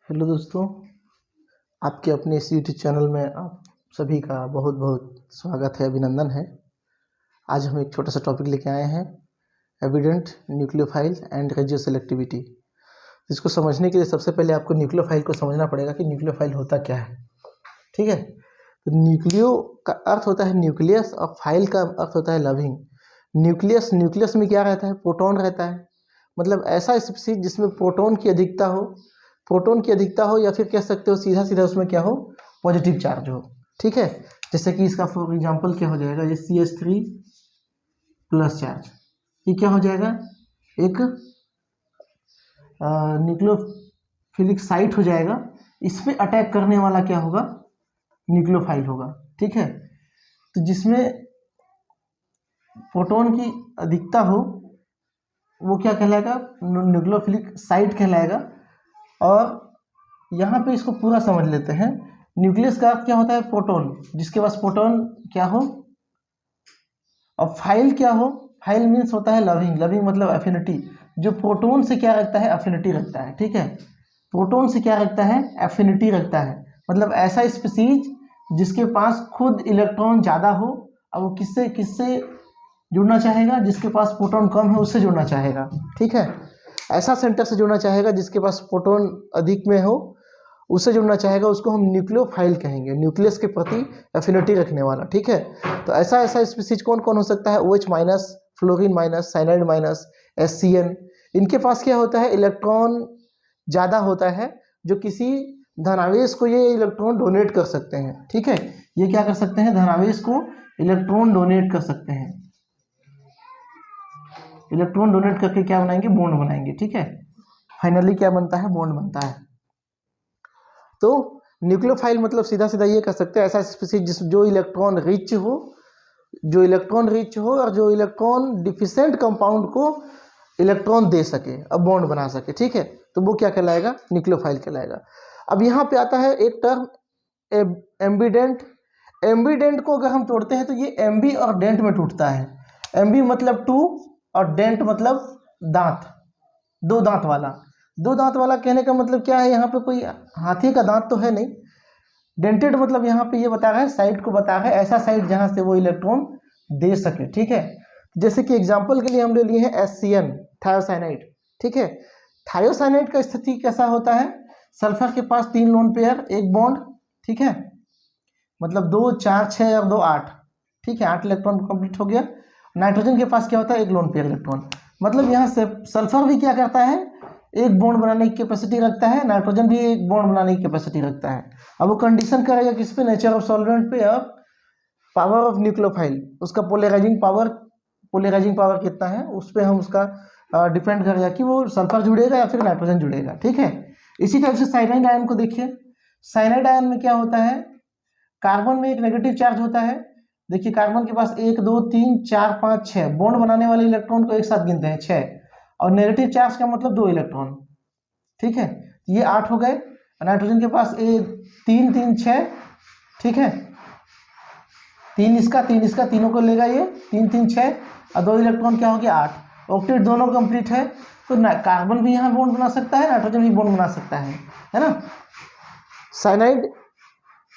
Hello दोस्तों, आपके अपने इस यूट्यूब चैनल में आप सभी का बहुत बहुत स्वागत है, अभिनंदन है। आज हम एक छोटा सा टॉपिक लेके आए हैं, evident nucleophile and radio selectivity. इसको समझने के लिए सबसे पहले आपको न्यूक्लियोफाइल को समझना पड़ेगा कि न्यूक्लियोफाइल होता क्या है। ठीक है, तो न्यूक्लियो का अर्थ होता है न्यूक्लियस और फाइल का अर्थ होता है लविंग। न्यूक्लियस में क्या रहता है? प्रोटॉन रहता है। मतलब ऐसा स्पीशीज जिसमें प्रोटॉन की अधिकता हो या फिर कह सकते हो सीधा सीधा उसमें क्या हो, पॉजिटिव चार्ज हो। ठीक है, जैसे कि इसका फॉर एग्जांपल क्या हो जाएगा, ये CH3 प्लस चार्ज, ये क्या हो जाएगा, एक न्यूक्लियोफिलिक साइट हो जाएगा। इस पे अटैक करने वाला क्या होगा, न्यूक्लियोफाइल होगा। ठीक है, तो जिसमें प्रोटॉन की अधिकता हो वो क्या कहलाएगा, न्यूक्लियोफिलिक साइट कहलाएगा। और यहाँ पे इसको पूरा समझ लेते हैं। न्यूक्लियस का अर्थ क्या होता है, प्रोटॉन, जिसके पास प्रोटॉन क्या हो। और फाइल क्या हो, फाइल मीन्स होता है लविंग मतलब एफिनिटी। जो प्रोटॉन से क्या रखता है, एफिनिटी रखता है। ठीक है, प्रोटॉन से क्या रखता है, एफिनिटी रखता है। मतलब ऐसा स्पीशीज जिसके पास खुद इलेक्ट्रॉन ज़्यादा हो, और वो किससे किससे जुड़ना चाहेगा, जिसके पास प्रोटॉन कम है उससे जुड़ना चाहेगा। ठीक है, ऐसा सेंटर से जुड़ना चाहेगा जिसके पास प्रोटॉन अधिक में हो, उससे जुड़ना चाहेगा, उसको हम न्यूक्लियोफाइल कहेंगे, न्यूक्लियस के प्रति एफिनिटी रखने वाला। ठीक है, तो ऐसा स्पीशीज कौन कौन हो सकता है, OH minus, fluorine minus, cyanide minus, SCN। इनके पास क्या होता है, इलेक्ट्रॉन ज़्यादा होता है, जो किसी धनावेश को ये इलेक्ट्रॉन डोनेट कर सकते हैं। ठीक है, ये क्या कर सकते हैं, धनावेश को इलेक्ट्रॉन डोनेट कर सकते हैं। इलेक्ट्रॉन डोनेट करके क्या बनाएंगे, बॉन्ड बनाएंगे। ठीक है, फाइनली क्या बनता है, बॉन्ड बनता है। तो न्यूक्लियोफाइल मतलब सीधा सीधा ये कह सकते हैं, ऐसा स्पीशीज जो इलेक्ट्रॉन रिच हो और जो इलेक्ट्रॉन डिफिशिएंट कंपाउंड को इलेक्ट्रॉन दे सके, अब बॉन्ड बना सके। ठीक है, तो वो क्या कहलाएगा, न्यूक्लियोफाइल कहलाएगा। अब यहाँ पे आता है एक टर्म एम्बीडेंट। एम्बीडेंट को अगर हम तोड़ते हैं तो ये एम्बी और डेंट में टूटता है। एम्बी मतलब टू और डेंट मतलब दांत, दो दांत वाला कहने का मतलब क्या है, यहाँ पे कोई हाथी का दांत तो है नहीं। डेंटेड मतलब यहाँ पे ये बता रहा है, साइड को बता रहा है, ऐसा साइड जहाँ से वो इलेक्ट्रॉन दे सके। ठीक है, जैसे कि एग्जांपल के लिए हम ले लिए हैं SCN, थायोसाइनाइड। ठीक है, थायोसाइनाइड का स्थिति कैसा होता है, सल्फर के पास 3 लोन पेयर, एक बॉन्ड। ठीक है, मतलब 2 4 6 और 2 8। ठीक है, 8 इलेक्ट्रॉन कंप्लीट हो गया। नाइट्रोजन के पास क्या होता है, एक लोन पेयर इलेक्ट्रॉन। मतलब यहाँ से सल्फर भी क्या करता है, एक बॉन्ड बनाने की कैपेसिटी रखता है, नाइट्रोजन भी एक बॉन्ड बनाने की कैपेसिटी रखता है। अब वो कंडीशन करेगा किस पे, नेचर ऑफ सॉल्वेंट पे और पावर ऑफ न्यूक्लियोफाइल, उसका पोलराइजिंग पावर कितना है, उस पर हम उसका डिपेंड करेगा कि वो सल्फर जुड़ेगा या फिर नाइट्रोजन जुड़ेगा। ठीक है, इसी टाइप से साइनाइड आयन को देखिए। साइनाइड आयन में क्या होता है, कार्बन में एक नेगेटिव चार्ज होता है। देखिए कार्बन के पास 1 2 3 4 5 6 बॉन्ड बनाने वाले इलेक्ट्रॉन को एक साथ गिनते हैं 6, और नेगेटिव चार्ज का मतलब 2 इलेक्ट्रॉन। ठीक है, ये 8 हो गए। नाइट्रोजन के पास 3 3 6। ठीक है, 3 इसका तीनों को लेगा, ये 3 3 6 और 2 इलेक्ट्रॉन क्या हो गया, 8। ऑक्टेट दोनों कंप्लीट है, तो कार्बन भी यहाँ बॉन्ड बना सकता है, नाइट्रोजन भी बॉन्ड बना सकता है ना। साइनाइड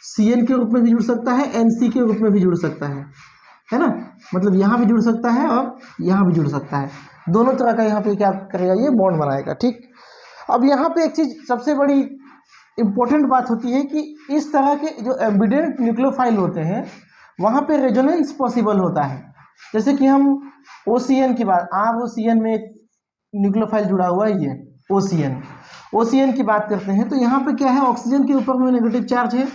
CN के रूप में भी जुड़ सकता है, NC के रूप में भी जुड़ सकता है ना। मतलब यहाँ भी जुड़ सकता है और यहाँ भी जुड़ सकता है, दोनों तरह का यहाँ पे क्या करेगा, ये बॉन्ड बनाएगा। ठीक, अब यहाँ पे एक चीज सबसे बड़ी इंपॉर्टेंट बात होती है कि इस तरह के जो एम्बिडेंट न्यूक्लियोफाइल होते हैं वहाँ पे रेजोनेंस पॉसिबल होता है। जैसे कि हम OCN की बात, ROCN में एक न्यूक्लियोफाइल जुड़ा हुआ है, ये OCN की बात करते हैं, तो यहाँ पे क्या है, ऑक्सीजन के ऊपर में नेगेटिव चार्ज है,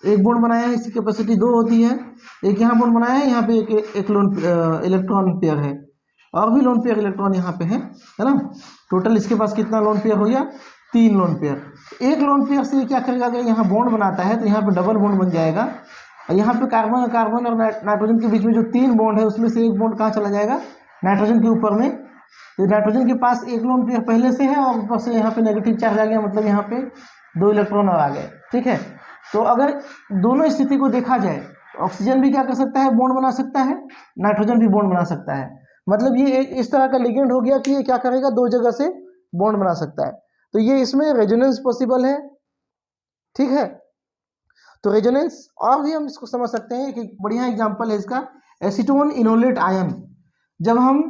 एक बॉन्ड बनाया है, इसकी कैपेसिटी 2 होती है। एक यहाँ बॉन्ड बनाया है, यहाँ पे एक लोन इलेक्ट्रॉन पेयर है, और भी लोन पेयर इलेक्ट्रॉन यहाँ पे है ना। टोटल इसके पास कितना लोन पेयर हो गया, 3 लोन पेयर। एक लोन पेयर से क्या करेगा, अगर यहाँ बॉन्ड बनाता है तो यहाँ पे डबल बॉन्ड बन जाएगा, और यहाँ पे कार्बन और नाइट्रोजन के बीच में जो 3 बॉन्ड है उसमें से एक बॉन्ड कहाँ चला जाएगा, नाइट्रोजन के ऊपर में। तो नाइट्रोजन के पास एक लोन पेयर पहले से है, और ऊपर से यहाँ पे नेगेटिव चार्ज आ गया, मतलब यहाँ पे 2 इलेक्ट्रॉन और आ गए। ठीक है, तो अगर दोनों स्थिति को देखा जाए, ऑक्सीजन भी क्या कर सकता है, बॉन्ड बना सकता है, नाइट्रोजन भी बॉन्ड बना सकता है। मतलब ये एक इस तरह का लिगेंड हो गया कि ये क्या करेगा, 2 जगह से बॉन्ड बना सकता है। तो ये इसमें रेजोनेंस पॉसिबल है, ठीक है। तो रेजोनेंस और भी हम इसको समझ सकते हैं कि बढ़िया एग्जांपल है इसका एसीटोन इनोलेट आयन। जब हम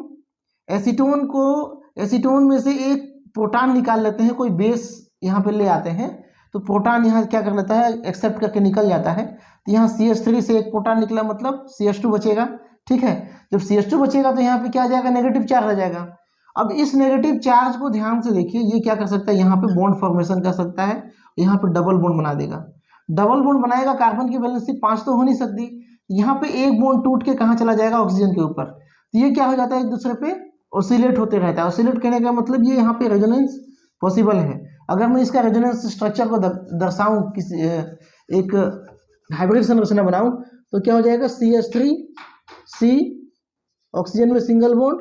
एसीटोन में से एक प्रोटॉन निकाल लेते हैं, कोई बेस यहाँ पे ले आते हैं, तो प्रोटॉन यहाँ क्या कर लेता है, एक्सेप्ट करके निकल जाता है। तो यहाँ CH3 से एक प्रोटॉन निकला, मतलब CH2 बचेगा। ठीक है, जब CH2 बचेगा तो यहाँ पे क्या आ जाएगा, नेगेटिव चार्ज आ जाएगा। अब इस नेगेटिव चार्ज को ध्यान से देखिए, ये क्या कर सकता है, यहाँ पे बॉन्ड फॉर्मेशन कर सकता है, यहाँ पे डबल बॉन्ड बना देगा। डबल बॉन्ड बनाएगा, कार्बन की वैलेंसी 5 तो हो नहीं सकती, यहाँ पे एक बॉन्ड टूट के कहाँ चला जाएगा, ऑक्सीजन के ऊपर। तो ये क्या हो जाता है, एक दूसरे पे ऑसिलेट होते रहता है। ऑसिलेट करने का मतलब ये यहाँ पे रेजोनेंस पॉसिबल है। अगर मैं इसका रेजोनेंस स्ट्रक्चर को दर्शाऊं, किसी एक हाइब्रिड संरचना बनाऊं, तो क्या हो जाएगा, CH3C, ऑक्सीजन में सिंगल बॉन्ड,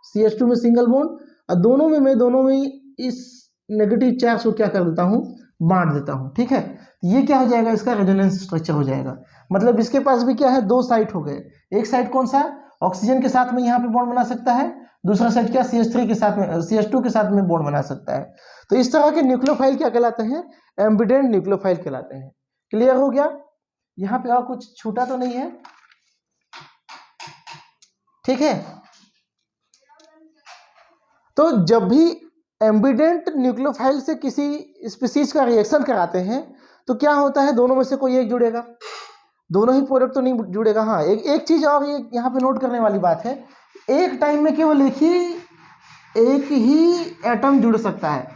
CH2 में सिंगल बॉन्ड, और दोनों में इस नेगेटिव चार्ज को क्या कर देता हूँ, बांट देता हूँ। ठीक है, तो ये क्या हो जाएगा, इसका रेजोनेंस स्ट्रक्चर हो जाएगा। मतलब इसके पास भी क्या है, दो साइट हो गए। एक साइट कौन सा, ऑक्सीजन के साथ में यहाँ पे बॉन्ड बना सकता है, दूसरा साइट क्या, CH3 के साथ में, CH2 के साथ में बॉन्ड बना सकता है। तो इस तरह के न्यूक्लियोफाइल क्या कहलाते हैं, एम्बिडेंट न्यूक्लियोफाइल कहलाते हैं। क्लियर हो गया, यहाँ पे और कुछ छूटा तो नहीं है, ठीक है। तो जब भी एम्बिडेंट न्यूक्लियोफाइल से किसी स्पीसीज का रिएक्शन कराते हैं, तो क्या होता है, दोनों में से कोई एक जुड़ेगा, दोनों ही प्रोडक्ट तो नहीं जुड़ेगा। हाँ, एक चीज और ये यहाँ पे नोट करने वाली बात है, एक टाइम में केवल एक ही एटम जुड़ सकता है,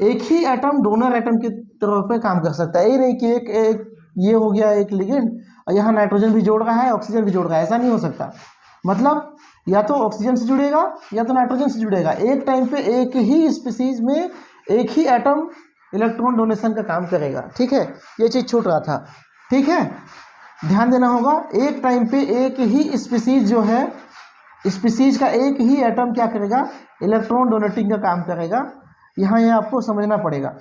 एक ही एटम डोनर एटम के तौर पे काम कर सकता है। ये नहीं कि एक ये हो गया एक लिगेंड और यहाँ नाइट्रोजन भी जोड़ रहा है, ऑक्सीजन भी जोड़ रहा है, ऐसा नहीं हो सकता। मतलब या तो ऑक्सीजन से जुड़ेगा या तो नाइट्रोजन से जुड़ेगा। एक टाइम पे एक ही स्पीसीज में एक ही एटम इलेक्ट्रॉन डोनेशन का काम करेगा। ठीक है, ये चीज छूट रहा था। ठीक है, ध्यान देना होगा, एक टाइम पे एक ही स्पीसीज जो है, स्पीसीज का एक ही एटम क्या करेगा, इलेक्ट्रॉन डोनेटिंग का काम करेगा। यहाँ ये आपको समझना पड़ेगा।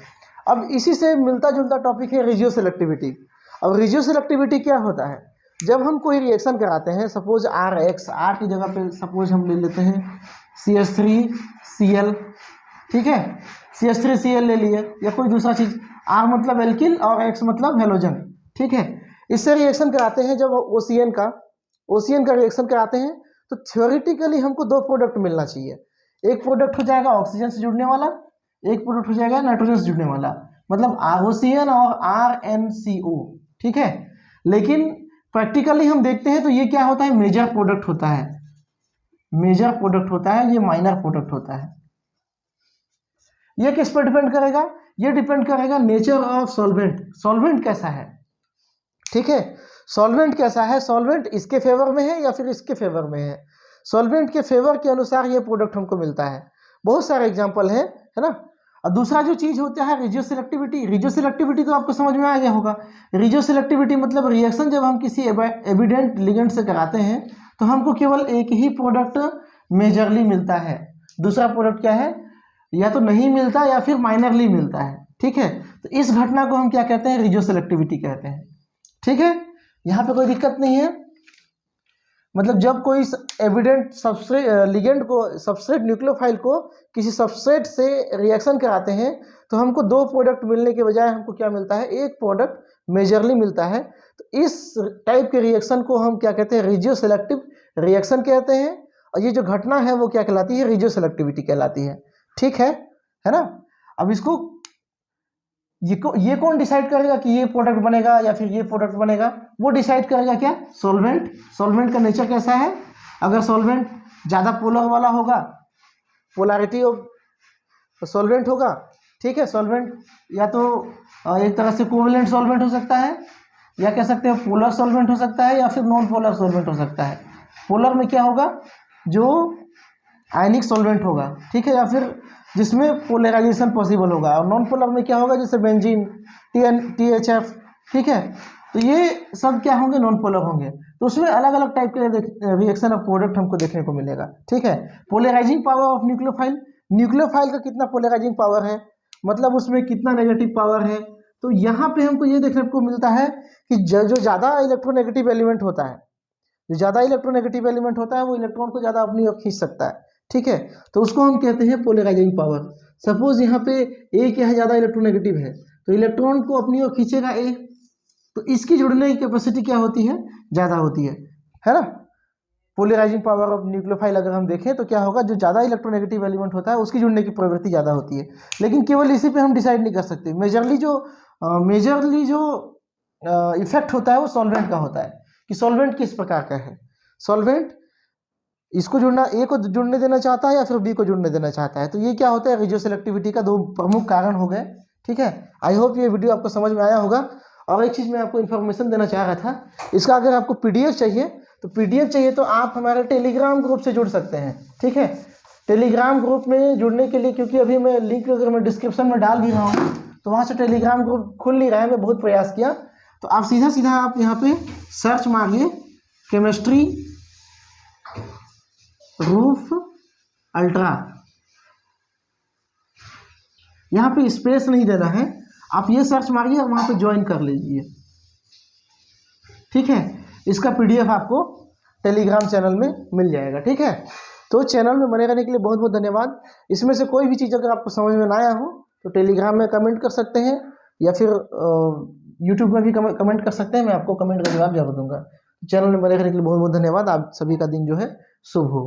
अब इसी से मिलता जुलता टॉपिक है रेजियो सेलेक्टिविटी। अब रेजियो सेलेक्टिविटी क्या होता है, जब हम कोई रिएक्शन कराते हैं, सपोज R की जगह पे सपोज हम ले लेते हैं CH3Cl, ठीक है, CH3Cl ले लिए, या कोई दूसरा चीज, R मतलब एल्किल और X मतलब हेलोजन। ठीक है, इससे रिएक्शन कराते हैं। जब ओसीएन का रिएक्शन कराते हैं, तो थ्योरेटिकली हमको दो प्रोडक्ट मिलना चाहिए। एक प्रोडक्ट हो जाएगा ऑक्सीजन से जुड़ने वाला, एक प्रोडक्ट हो जाएगा नाइट्रोजन से जुड़ने वाला, मतलब ROCN और RNCO। ठीक है, लेकिन प्रैक्टिकली हम देखते हैं तो ये क्या होता है, मेजर प्रोडक्ट होता है, ये माइनर प्रोडक्ट होता है। ये किस पर डिपेंड करेगा, ये डिपेंड करेगा नेचर ऑफ सॉल्वेंट कैसा है। ठीक है, सॉल्वेंट कैसा है, सॉल्वेंट इसके फेवर में है या फिर इसके फेवर में है। सॉल्वेंट के फेवर के अनुसार ये प्रोडक्ट हमको मिलता है। बहुत सारे एग्जांपल है ना। और दूसरा जो चीज होता है रेजियो सेलेक्टिविटी तो आपको समझ में आ गया होगा। रेजियो सेलेक्टिविटी मतलब रिएक्शन जब हम किसी एविडेंट लिगेंड से कराते हैं, तो हमको केवल एक ही प्रोडक्ट मेजरली मिलता है, दूसरा प्रोडक्ट क्या है, या तो नहीं मिलता या फिर माइनरली मिलता है। ठीक है, तो इस घटना को हम क्या कहते हैं, रेजियो सेलेक्टिविटी कहते हैं। ठीक है, यहाँ पे कोई दिक्कत नहीं है। मतलब जब कोई एविडेंट लिगेंड को, सबस्ट्रेट न्यूक्लियोफाइल को किसी सबस्ट्रेट से रिएक्शन कराते हैं, तो हमको दो प्रोडक्ट मिलने के बजाय हमको क्या मिलता है, एक प्रोडक्ट मेजरली मिलता है। तो इस टाइप के रिएक्शन को हम क्या कहते हैं, रेजियो सेलेक्टिव रिएक्शन कहते हैं। और ये जो घटना है वो क्या कहलाती है, रेजियो सेलेक्टिविटी कहलाती है। ठीक है ना। अब इसको ये कौन डिसाइड करेगा कि ये प्रोडक्ट बनेगा या फिर ये प्रोडक्ट बनेगा, वो डिसाइड करेगा क्या, सॉल्वेंट का नेचर कैसा है। अगर सॉल्वेंट ज़्यादा पोलर वाला होगा, पोलैरिटी ऑफ सॉल्वेंट होगा, ठीक है, सॉल्वेंट या तो एक तरह से कोवेलेंट सॉल्वेंट हो सकता है, या कह सकते हैं पोलर सॉल्वेंट हो सकता है, या फिर नॉन पोलर सॉल्वेंट हो सकता है। पोलर में क्या होगा, जो आयनिक सॉल्वेंट होगा, ठीक है, या फिर जिसमें पोलराइजेशन पॉसिबल होगा। और नॉन पोलर में क्या होगा, जैसे बेंजीन, THF। ठीक है, तो ये सब क्या होंगे, नॉन पोलर होंगे। तो उसमें अलग अलग टाइप के रिएक्शन ऑफ प्रोडक्ट हमको देखने को मिलेगा। ठीक है, पोलराइजिंग पावर ऑफ न्यूक्लियोफाइल का कितना पोलराइजिंग पावर है, मतलब उसमें कितना नेगेटिव पावर है। तो यहाँ पे हमको ये देखने को मिलता है कि जो ज़्यादा इलेक्ट्रोनेगेटिव एलिमेंट होता है, वो इलेक्ट्रॉन को ज़्यादा अपनी ओर खींच सकता है। ठीक है, तो उसको हम कहते हैं पोलराइजिंग पावर। सपोज यहाँ पे ए क्या है, ज़्यादा इलेक्ट्रोनेगेटिव है, तो इलेक्ट्रॉन को अपनी ओर खींचेगा ए, तो इसकी जुड़ने की कैपेसिटी क्या होती है, ज़्यादा होती है ना। पोलराइजिंग पावर ऑफ न्यूक्लियोफाइल अगर हम देखें तो क्या होगा, जो ज़्यादा इलेक्ट्रोनेगेटिव एलिमेंट होता है उसकी जुड़ने की प्रवृत्ति ज़्यादा होती है। लेकिन केवल इसी पे हम डिसाइड नहीं कर सकते, मेजरली जो इफेक्ट होता है वो सॉल्वेंट का होता है, कि सॉल्वेंट किस प्रकार का है। सॉल्वेंट इसको जुड़ना, ए को जुड़ने देना चाहता है या फिर बी को जुड़ने देना चाहता है। तो ये क्या होता है, रेडियो सेलेक्टिविटी का दो प्रमुख कारण हो गए। ठीक है, आई होप ये वीडियो आपको समझ में आया होगा। और एक चीज़ मैं आपको इन्फॉर्मेशन देना चाह रहा था, इसका अगर आपको पीडीएफ चाहिए तो आप हमारे टेलीग्राम ग्रुप से जुड़ सकते हैं। ठीक है, टेलीग्राम ग्रुप में जुड़ने के लिए, क्योंकि अभी मैं लिंक अगर मैं डिस्क्रिप्शन में डाल भी रहा हूँ तो वहाँ से टेलीग्राम ग्रुप खुल नहीं रहा है, मैं बहुत प्रयास किया। तो आप सीधा आप यहाँ पे सर्च मारिए केमिस्ट्री रूफ अल्ट्रा, यहाँ पे स्पेस नहीं देना है, आप ये सर्च मारिए और वहाँ पे ज्वाइन कर लीजिए। ठीक है, इसका पीडीएफ आपको टेलीग्राम चैनल में मिल जाएगा। ठीक है, तो चैनल में बने रहने के लिए बहुत बहुत धन्यवाद। इसमें से कोई भी चीज़ अगर आपको समझ में ना आया हो तो टेलीग्राम में कमेंट कर सकते हैं, या फिर यूट्यूब में भी कमेंट कर सकते हैं, मैं आपको कमेंट का जवाब जरूर दूंगा। चैनल में बने रहने के लिए बहुत बहुत धन्यवाद। आप सभी का दिन जो है शुभ हो।